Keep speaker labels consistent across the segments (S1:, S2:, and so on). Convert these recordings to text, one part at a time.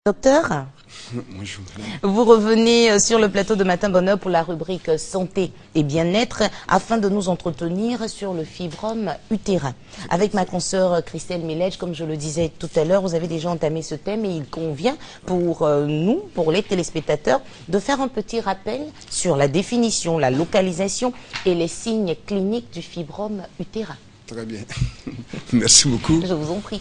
S1: Docteur,
S2: Bonjour.
S1: vous revenez sur le plateau de Matin Bonheur pour la rubrique santé et bien-être afin de nous entretenir sur le fibrome utérin. Avec ma consoeur Christelle Milledge, comme je le disais tout à l'heure, vous avez déjà entamé ce thème et il convient pour nous, pour les téléspectateurs, de faire un petit rappel sur la définition, la localisation et les signes cliniques du fibrome utérin.
S2: Très bien. Merci beaucoup.
S1: Je vous en prie.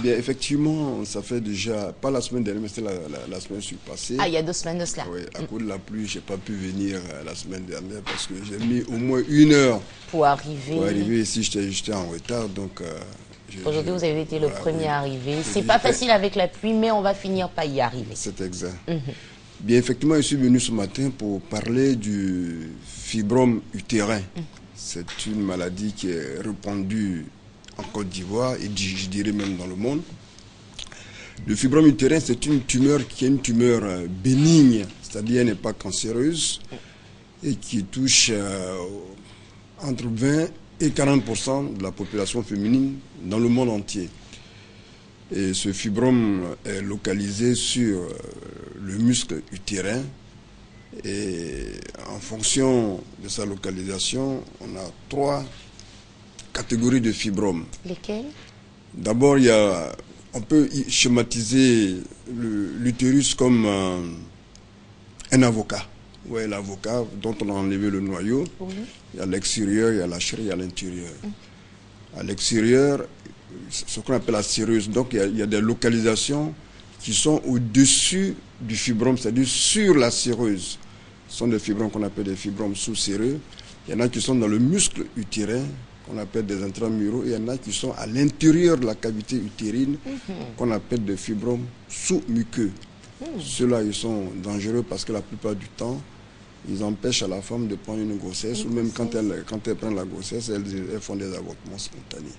S2: Bien, effectivement, ça fait déjà, pas la semaine dernière, mais c'était la semaine surpassée.
S1: Ah, il y a 2 semaines de cela.
S2: Oui, à cause de la pluie, je n'ai pas pu venir la semaine dernière parce que j'ai mis au moins 1 heure
S1: Pour arriver.
S2: pour arriver ici. J'étais en retard, donc...
S1: Aujourd'hui, vous avez été le premier à arriver. C'est pas facile avec la pluie, mais on va finir par y arriver.
S2: C'est exact. Bien, effectivement, je suis venu ce matin pour parler du fibrome utérin. C'est une maladie qui est répandue en Côte d'Ivoire et je dirais même dans le monde. Le fibrome utérin, c'est une tumeur qui est une tumeur bénigne, c'est-à-dire elle n'est pas cancéreuse et qui touche entre 20 et 40% de la population féminine dans le monde entier. Et ce fibrome est localisé sur le muscle utérin et en fonction de sa localisation, on a 3 catégories de fibromes.
S1: Lesquels?
S2: D'abord, on peut schématiser l'utérus comme un avocat. Oui, l'avocat dont on a enlevé le noyau. Oui. Il y a l'extérieur, il y a la chair, il y a l'intérieur. À l'extérieur, ce qu'on appelle la cireuse. Donc, il y a des localisations qui sont au-dessus du fibrome, c'est-à-dire sur la cireuse. Ce sont des fibromes qu'on appelle des fibromes sous-céreux. Il y en a qui sont dans le muscle utérin, qu'on appelle des intramuraux, et il y en a qui sont à l'intérieur de la cavité utérine, qu'on appelle des fibromes sous-muqueux. Ceux-là, ils sont dangereux parce que la plupart du temps, ils empêchent à la femme de prendre une grossesse, ou même quand elle prend la grossesse, elles font des avortements spontanés.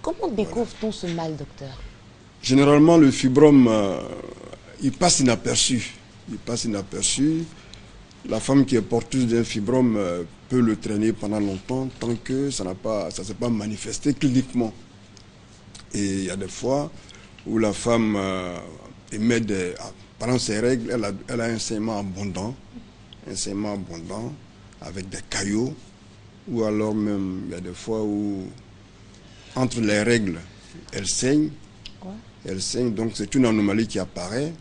S1: Comment découvre-t-on ce mal, docteur?
S2: Généralement, le fibrome, il passe inaperçu. Il passe inaperçu. La femme qui est porteuse d'un fibrome peut le traîner pendant longtemps tant que ça ne s'est pas manifesté cliniquement. Et il y a des fois où la femme émet pendant ses règles, elle a un saignement abondant avec des caillots, ou alors même il y a des fois où entre les règles, elle saigne, donc c'est une anomalie qui apparaît.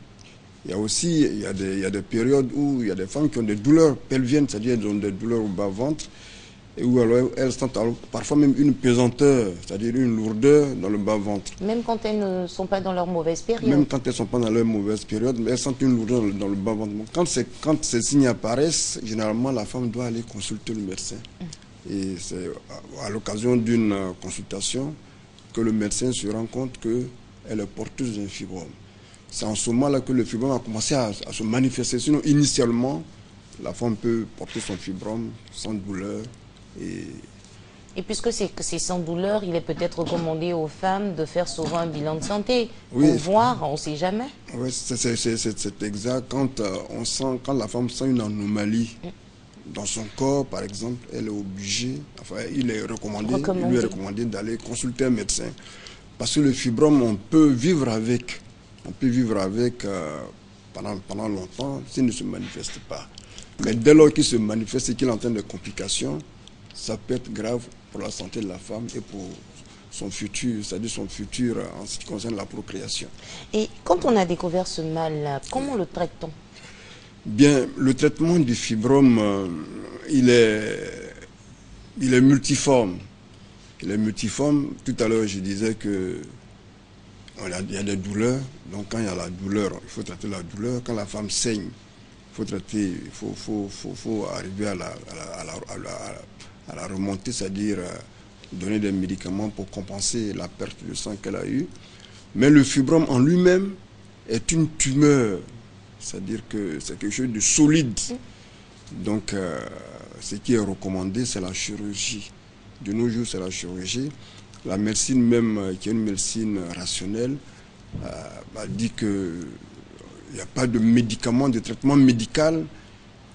S2: Il y a aussi il y a des périodes où il y a des femmes qui ont des douleurs pelviennes, c'est-à-dire elles ont des douleurs au bas-ventre, et où alors elles sentent parfois même une pesanteur, c'est-à-dire une lourdeur dans le bas-ventre.
S1: Même quand elles ne sont pas dans leur mauvaise période.
S2: Même quand elles ne sont pas dans leur mauvaise période, mais elles sentent une lourdeur dans le bas-ventre. Quand ces signes apparaissent, généralement la femme doit aller consulter le médecin. Et c'est à l'occasion d'une consultation que le médecin se rend compte qu'elle est porteuse d'un fibrome. C'est en ce moment-là que le fibrome a commencé à se manifester. Sinon, initialement, la femme peut porter son fibrome sans douleur.
S1: Et puisque c'est sans douleur, il est peut-être recommandé aux femmes de faire souvent un bilan de santé.
S2: Oui,
S1: pour voir, on ne sait jamais.
S2: Oui, c'est exact. Quand la femme sent une anomalie dans son corps, par exemple, elle est obligée, il est recommandé. Il lui est recommandé d'aller consulter un médecin. Parce que le fibrome, on peut vivre avec. Pendant longtemps s'il ne se manifeste pas. Mais dès lors qu'il se manifeste et qu'il entraîne des complications, ça peut être grave pour la santé de la femme et pour son futur, c'est-à-dire son futur en ce qui concerne la procréation.
S1: Et quand on a découvert ce mal, comment le traite-t-on?
S2: Bien, le traitement du fibrome, il est multiforme. Il est multiforme. Tout à l'heure, je disais que il y a des douleurs, donc quand il y a la douleur, il faut traiter la douleur. Quand la femme saigne, il faut arriver à la remonter, c'est-à-dire donner des médicaments pour compenser la perte de sang qu'elle a eue. Mais le fibrome en lui-même est une tumeur, c'est-à-dire que c'est quelque chose de solide. Donc, ce qui est recommandé, c'est la chirurgie. De nos jours, c'est la chirurgie. La médecine même, qui est une médecine rationnelle, dit qu'il n'y a pas de médicament, de traitement médical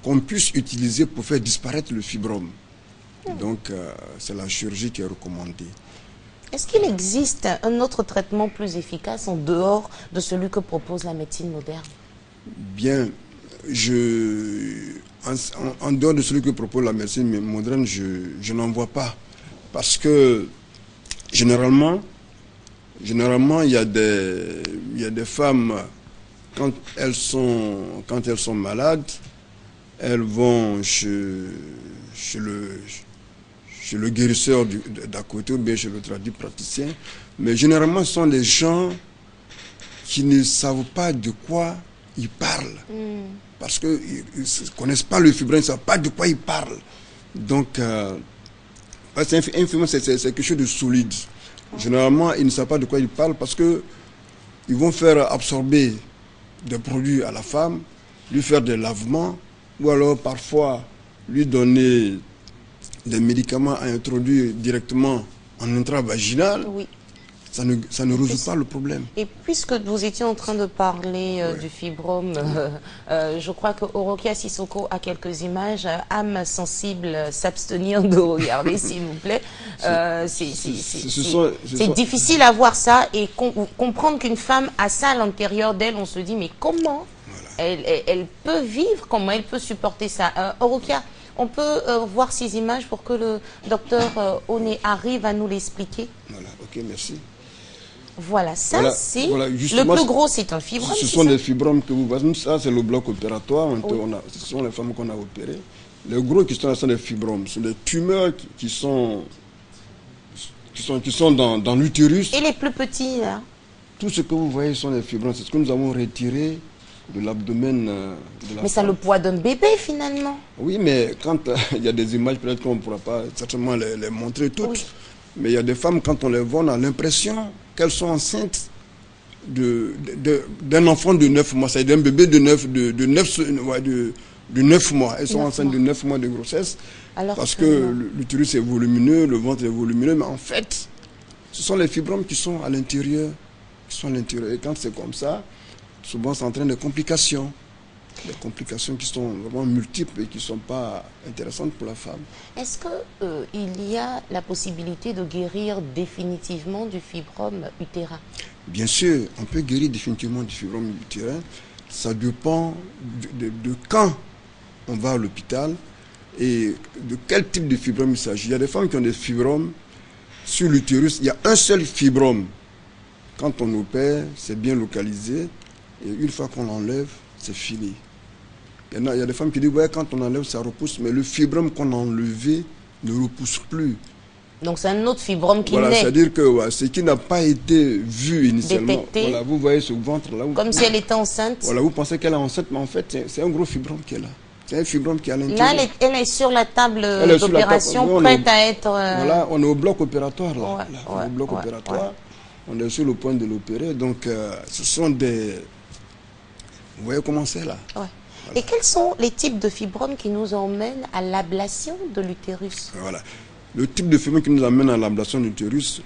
S2: qu'on puisse utiliser pour faire disparaître le fibrome. Donc, c'est la chirurgie qui est recommandée.
S1: Est-ce qu'il existe un autre traitement plus efficace en dehors de celui que propose la médecine moderne?
S2: Bien, en dehors de celui que propose la médecine moderne, je n'en vois pas. Parce que généralement, il y a des femmes, quand elles sont malades, elles vont chez le guérisseur d'à côté ou bien chez le praticien. Mais généralement, ce sont des gens qui ne savent pas de quoi ils parlent. Parce qu'ils ne connaissent pas le fibrome, ils ne savent pas de quoi ils parlent. Donc, un fibrome, c'est quelque chose de solide. Généralement, ils ne savent pas de quoi ils parlent parce qu'ils vont faire absorber des produits à la femme, lui faire des lavements, ou alors parfois lui donner des médicaments à introduire directement en intravaginal.
S1: Oui.
S2: Ça ne résout pas le problème.
S1: Et puisque vous étiez en train de parler du fibrome, je crois que Orokia Sissoko a quelques images. Âme sensible, s'abstenir de regarder, s'il vous plaît. C'est difficile à voir ça et comprendre qu'une femme a ça à l'intérieur d'elle. On se dit, mais comment elle peut vivre, comment elle peut supporter ça? Orokia, on peut voir ces images pour que le docteur Oné arrive à nous l'expliquer?
S2: Voilà, ok, merci.
S1: Voilà, ça c'est
S2: voilà,
S1: le plus gros, c'est un fibrome.
S2: Ce sont des fibromes que vous voyez. Ça, c'est le bloc opératoire. Ce sont les femmes qu'on a opérées. Les gros qui sont là sont des fibromes. Ce sont des tumeurs qui sont dans l'utérus.
S1: Et les plus petits, là?
S2: Tout ce que vous voyez sont des fibromes. C'est ce que nous avons retiré de l'abdomen de la femme.
S1: Mais ça a le poids d'un bébé, finalement.
S2: Oui, mais quand il y a des images, peut-être qu'on ne pourra pas certainement les montrer toutes. Oui. Mais il y a des femmes, quand on les voit, on a l'impression qu'elles sont enceintes d'un enfant de 9 mois, c'est-à-dire d'un bébé de 9 mois. Elles sont enceintes de 9 mois de grossesse. Alors, parce que l'utérus est volumineux, le ventre est volumineux, mais en fait, ce sont les fibromes qui sont à l'intérieur. Et quand c'est comme ça, souvent ça entraîne des complications. Des complications qui sont vraiment multiples et qui ne sont pas intéressantes pour la femme.
S1: Est-ce qu'il y a la possibilité de guérir définitivement du fibrome utérin?
S2: Bien sûr, on peut guérir définitivement du fibrome utérin. Ça dépend de quand on va à l'hôpital et de quel type de fibrome il s'agit. Il y a des femmes qui ont des fibromes sur l'utérus. Il y a un seul fibrome. Quand on opère, c'est bien localisé. Et une fois qu'on l'enlève, c'est fini. Il y a des femmes qui disent, ouais, quand on enlève, ça repousse, mais le fibrome qu'on a enlevé ne repousse plus.
S1: Donc c'est un autre fibrome qui
S2: naît.
S1: naît.
S2: C'est-à-dire que ce qui n'a pas été vu initialement.
S1: Détecté.
S2: Voilà, vous voyez ce ventre-là.
S1: Comme si elle était enceinte.
S2: Voilà, vous pensez qu'elle est enceinte, mais en fait, c'est un gros fibrome qui est là. C'est un fibrome qui est à l'intérieur.
S1: Là, elle est sur la table d'opération, prête à être...
S2: Voilà, on est au bloc opératoire, là.
S1: Ouais,
S2: on est au bloc opératoire. On est sur le point de l'opérer. Donc, ce sont des... Vous voyez comment c'est là.
S1: Voilà. Et quels sont les types de fibromes qui nous emmènent à l'ablation de l'utérus?
S2: Voilà. Le type de fibrome qui nous amène à l'ablation de l'utérus,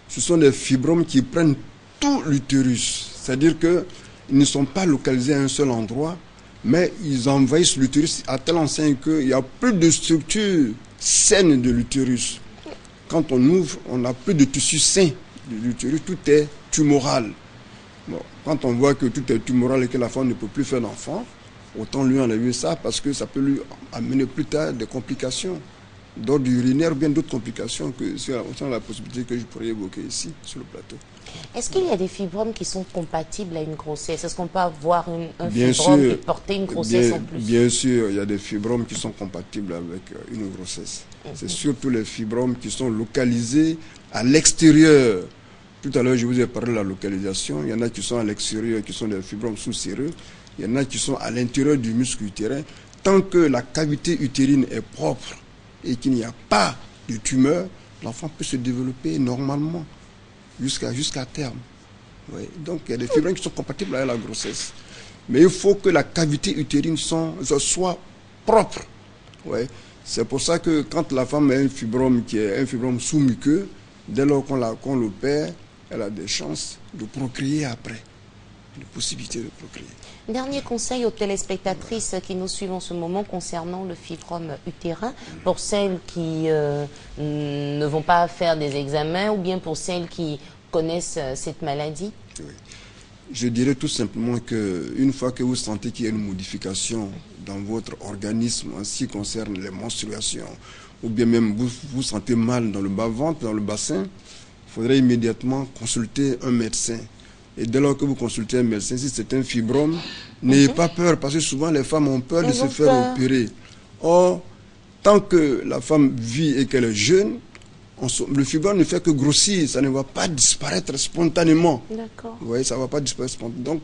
S2: ce sont des fibromes qui prennent tout l'utérus. C'est-à-dire qu'ils ne sont pas localisés à un seul endroit, mais ils envahissent l'utérus à tel enseigne qu'il n'y a plus de structure saine de l'utérus. Quand on ouvre, on n'a plus de tissu sain de l'utérus, tout est tumoral. Bon, quand on voit que tout est tumoral et que la femme ne peut plus faire d'enfant, autant lui enlever ça parce que ça peut lui amener plus tard des complications d'ordre urinaire ou bien d'autres complications que sans la possibilité que je pourrais évoquer ici sur le plateau.
S1: Est-ce qu'il y a des fibromes qui sont compatibles à une grossesse? Est-ce qu'on peut avoir un fibrome et porter une grossesse en plus?
S2: Bien sûr, il y a des fibromes qui sont compatibles avec une grossesse. C'est surtout les fibromes qui sont localisés à l'extérieur. Tout à l'heure, je vous ai parlé de la localisation. Il y en a qui sont à l'extérieur, qui sont des fibromes sous-séreux. Il y en a qui sont à l'intérieur du muscle utérin. Tant que la cavité utérine est propre et qu'il n'y a pas de tumeur, l'enfant peut se développer normalement jusqu'à terme. Oui. Donc, il y a des fibromes qui sont compatibles avec la grossesse. Mais il faut que la cavité utérine soit propre. Oui. C'est pour ça que quand la femme a un fibrome qui est un fibrome sous-muqueux, dès lors qu'on l'opère, elle a des chances de procréer après. de possibilité de procréer.
S1: Dernier conseil aux téléspectatrices qui nous suivent en ce moment concernant le fibrome utérin, pour celles qui ne vont pas faire des examens ou bien pour celles qui connaissent cette maladie.
S2: Oui. Je dirais tout simplement qu'une fois que vous sentez qu'il y a une modification dans votre organisme en ce qui concerne les menstruations, ou bien même vous vous sentez mal dans le bas-ventre, dans le bassin, il faudrait immédiatement consulter un médecin. Et dès lors que vous consultez un médecin, si c'est un fibrome, n'ayez pas peur, parce que souvent les femmes ont peur de se faire opérer. Or, tant que la femme vit et qu'elle est jeune, le fibrome ne fait que grossir, ça ne va pas disparaître spontanément.
S1: D'accord.
S2: Vous voyez, ça ne va pas disparaître spontanément. Donc,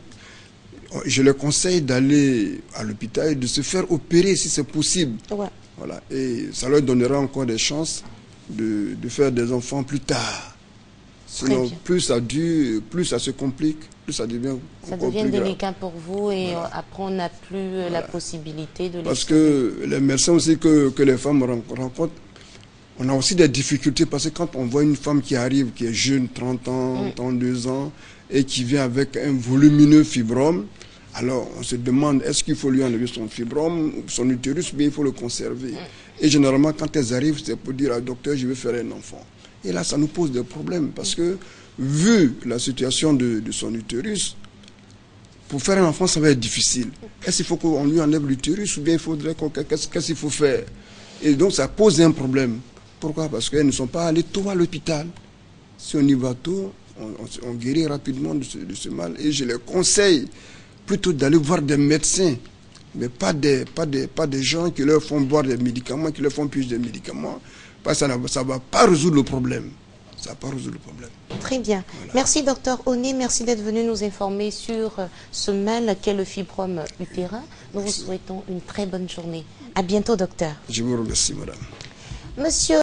S2: je le conseille d'aller à l'hôpital et de se faire opérer si c'est possible.
S1: Ouais.
S2: Voilà. Et ça leur donnera encore des chances de faire des enfants plus tard. Sinon, plus ça dure, plus ça se complique, plus ça devient
S1: délicat pour vous et voilà. Après on n'a plus la possibilité de les
S2: Parce que les médecins aussi que les femmes rencontrent, on a aussi des difficultés parce que quand on voit une femme qui arrive, qui est jeune, 30 ans, 32 ans, et qui vient avec un volumineux fibrome, alors on se demande est-ce qu'il faut lui enlever son fibrome, son utérus, ou bien il faut le conserver. Et généralement, quand elles arrivent, c'est pour dire au docteur, je vais faire un enfant. Et là, ça nous pose des problèmes parce que, vu la situation de son utérus, pour faire un enfant, ça va être difficile. Est-ce qu'il faut qu'on lui enlève l'utérus ou bien il faudrait qu'est-ce qu'il faut faire? Et donc, ça pose un problème. Pourquoi? Parce qu'elles ne sont pas allées tôt à l'hôpital. Si on y va tôt, on guérit rapidement de ce mal. Et je les conseille plutôt d'aller voir des médecins, mais pas des gens qui leur font boire des médicaments, qui leur font puiser des médicaments. Parce que ça ne va pas résoudre le problème. Ça va pas résoudre le problème.
S1: Très bien. Voilà. Merci, docteur Oné. Merci d'être venu nous informer sur ce mal qu'est le fibrome utérin. Nous vous souhaitons une très bonne journée. À bientôt, docteur.
S2: Je vous remercie, madame.
S1: Monsieur